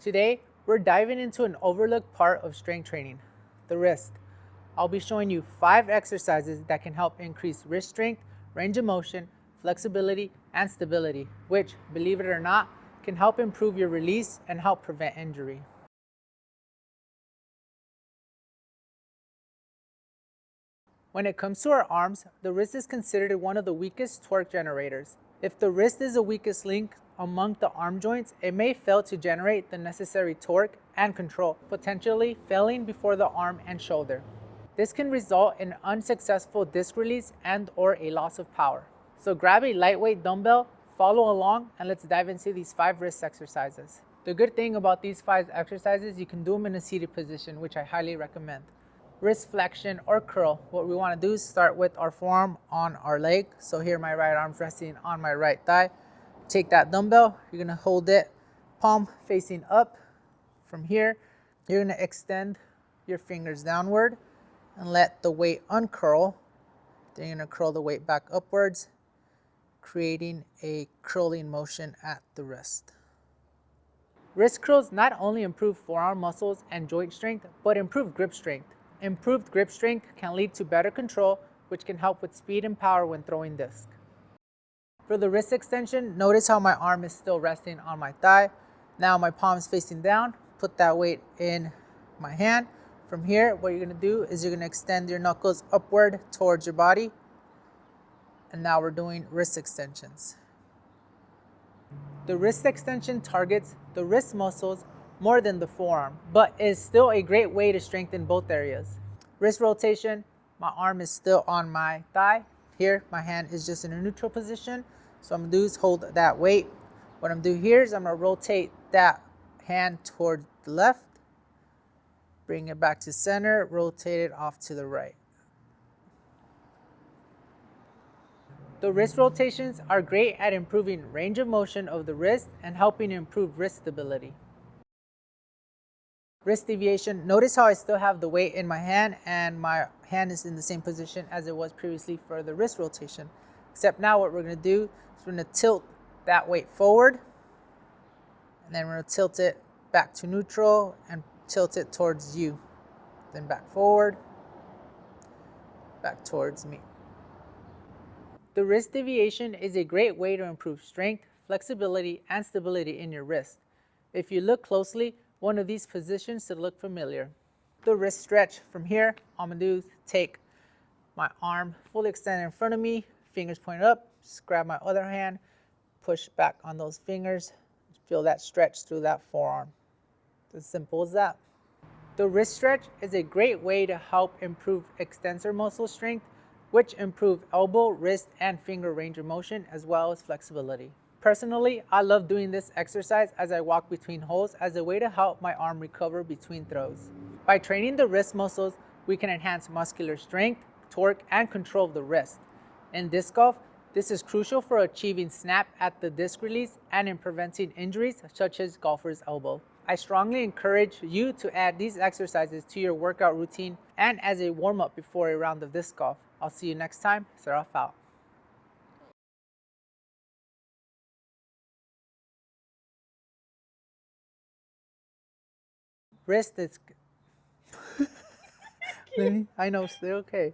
Today, we're diving into an overlooked part of strength training, the wrist. I'll be showing you 5 exercises that can help increase wrist strength, range of motion, flexibility, and stability, which, believe it or not, can help improve your release and help prevent injury. When it comes to our arms, the wrist is considered one of the weakest torque generators. If the wrist is the weakest link among the arm joints, it may fail to generate the necessary torque and control, potentially failing before the arm and shoulder. This can result in unsuccessful disc release and or a loss of power. So grab a lightweight dumbbell, follow along, and let's dive into these 5 wrist exercises. The good thing about these 5 exercises, you can do them in a seated position, which I highly recommend. Wrist flexion or curl. What we want to do is start with our forearm on our leg. So here my right arm's resting on my right thigh. Take that dumbbell, you're going to hold it palm facing up. From here, you're going to extend your fingers downward and let the weight uncurl. Then you're going to curl the weight back upwards, creating a curling motion at the wrist. Wrist curls not only improve forearm muscles and joint strength, but improve grip strength. Improved grip strength can lead to better control, which can help with speed and power when throwing disc. For the wrist extension, notice how my arm is still resting on my thigh. Now my palm is facing down. Put that weight in my hand. From here, what you're going to do is you're going to extend your knuckles upward towards your body. And now we're doing wrist extensions. The wrist extension targets the wrist muscles more than the forearm, but is still a great way to strengthen both areas. Wrist rotation, my arm is still on my thigh. Here, my hand is just in a neutral position. So I'm gonna do is hold that weight. What I'm gonna do here is I'm gonna rotate that hand toward the left, bring it back to center, rotate it off to the right. The wrist rotations are great at improving range of motion of the wrist and helping improve wrist stability. Wrist deviation, notice how I still have the weight in my hand and my hand is in the same position as it was previously for the wrist rotation. Except now what we're going to do is we're going to tilt that weight forward and then we're going to tilt it back to neutral and tilt it towards you. Then back forward, back towards me. The wrist deviation is a great way to improve strength, flexibility, and stability in your wrist. If you look closely, one of these positions should look familiar. The wrist stretch, from here, all I'm going to do is take my arm fully extended in front of me, fingers pointed up, just grab my other hand, push back on those fingers, feel that stretch through that forearm. It's as simple as that. The wrist stretch is a great way to help improve extensor muscle strength, which improve elbow, wrist, and finger range of motion, as well as flexibility. Personally, I love doing this exercise as I walk between holes as a way to help my arm recover between throws. By training the wrist muscles, we can enhance muscular strength, torque, and control of the wrist. In disc golf, this is crucial for achieving snap at the disc release and in preventing injuries such as golfer's elbow. I strongly encourage you to add these exercises to your workout routine and as a warm-up before a round of disc golf. I'll see you next time. Seraph out. Wrist is... I know, still okay.